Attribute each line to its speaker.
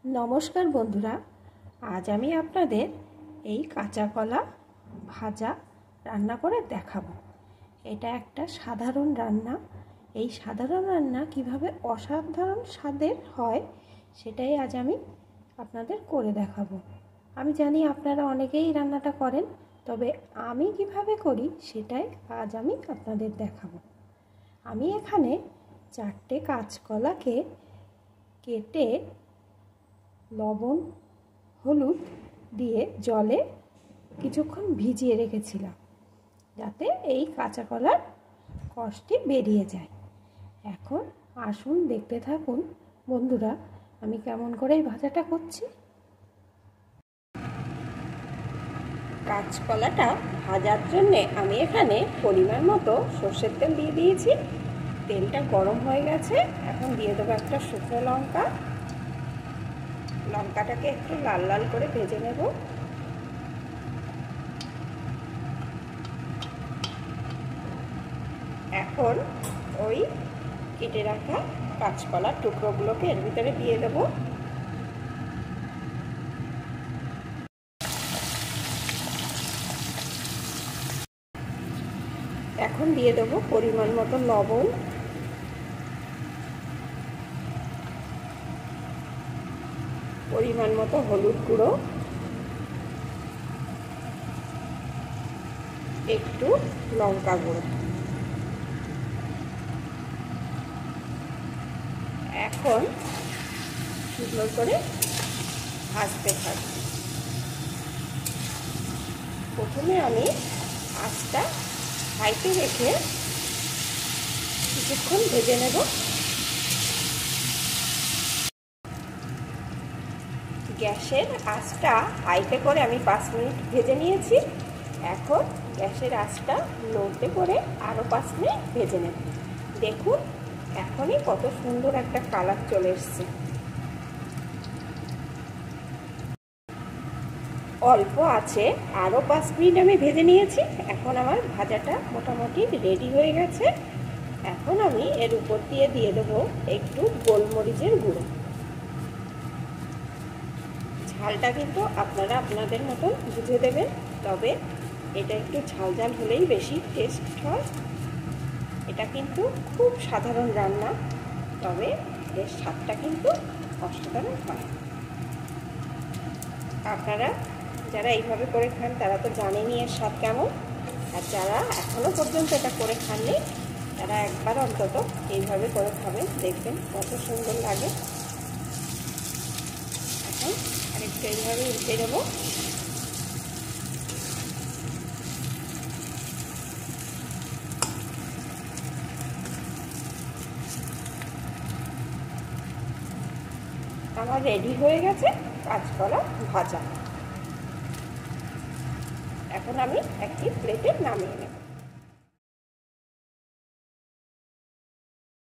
Speaker 1: নমস্কার বন্ধুরা, আজ আমি আপনাদের এই কাঁচা কলা ভাজা রান্না করে দেখাবো। এটা একটা সাধারণ রান্না। এই সাধারণ রান্না কিভাবে অসাধারণ স্বাদের হয় সেটাই আজ আমি আপনাদের করে দেখাবো। আমি জানি আপনারা অনেকেই রান্নাটা করেন, তবে আমি কিভাবে করি সেটাই আজ আমি আপনাদের দেখাবো। আমি এখানে 4টে কাঁচকলাকে কেটে লবণ হলুদ দিয়ে জলে কিছুক্ষণ ভিজিয়ে রেখেছিলাম, যাতে এই কাঁচা কলার কষটি বেরিয়ে যায়। এখন আসুন দেখতে থাকুন বন্ধুরা, আমি কেমন করে এই ভাজাটা করছি। কাঁচকলাটা ভাজার জন্যে আমি এখানে পরিমাণ মতো সর্ষের তেল দিয়ে দিয়েছি। তেলটা গরম হয়ে গেছে। এখন দিয়ে দেবো একটা শুকনো লঙ্কা। লঙ্কাটাকে একটু লাল লাল করে ভেজে নেব। এখন ওই কেটে রাখা কাঁচকলার টুকরোগুলোকে এর ভিতরে দিয়ে দেব। এখন দিয়ে দেব পরিমাণ মতো লবণ, পরিমাণ মতো হলুদ গুঁড়ো, একটু লঙ্কা গুঁড়ো। এখন সুন্দর করে ভাজতে থাকবো। প্রথমে আমি আঁচটা হাইতে রেখে কিছুক্ষণ ভেজে নেব। গ্যাসের আঁচটা হাইতে করে আমি 5 মিনিট ভেজে নিয়েছি। এখন গ্যাসের আঁচটা লোতে করে আরও 5 মিনিট ভেজে নেব। দেখুন এখনই কত সুন্দর একটা কালার চলে এসছে। অল্প আছে আরও 5 মিনিট আমি ভেজে নিয়েছি। এখন আমার ভাজাটা মোটামুটি রেডি হয়ে গেছে। এখন আমি এর উপর দিয়ে দেবো একটু গোলমরিচের গুঁড়ো। ঝালটা কিন্তু আপনারা আপনাদের মতন বুঝে দেবেন, তবে এটা একটু ঝাল ঝাল হলেই বেশি টেস্ট হয়। এটা কিন্তু খুব সাধারণ রান্না, তবে এর স্বাদটা কিন্তু অসাধারণ হয়। আপনারা যারা এইভাবে করে খান তারা তো জানেনই এর স্বাদ কেমন, আর যারা এখনও পর্যন্ত এটা করে খাননি তারা একবার অন্তত এইভাবে করে খাবেন, দেখবেন কত সুন্দর লাগে। এখন আরেকটু এইভাবে উল্টে দেবো। আমার রেডি হয়ে গেছে কাঁচকলা ভাজা। এখন আমি একটি প্লেটে নামিয়ে নেব।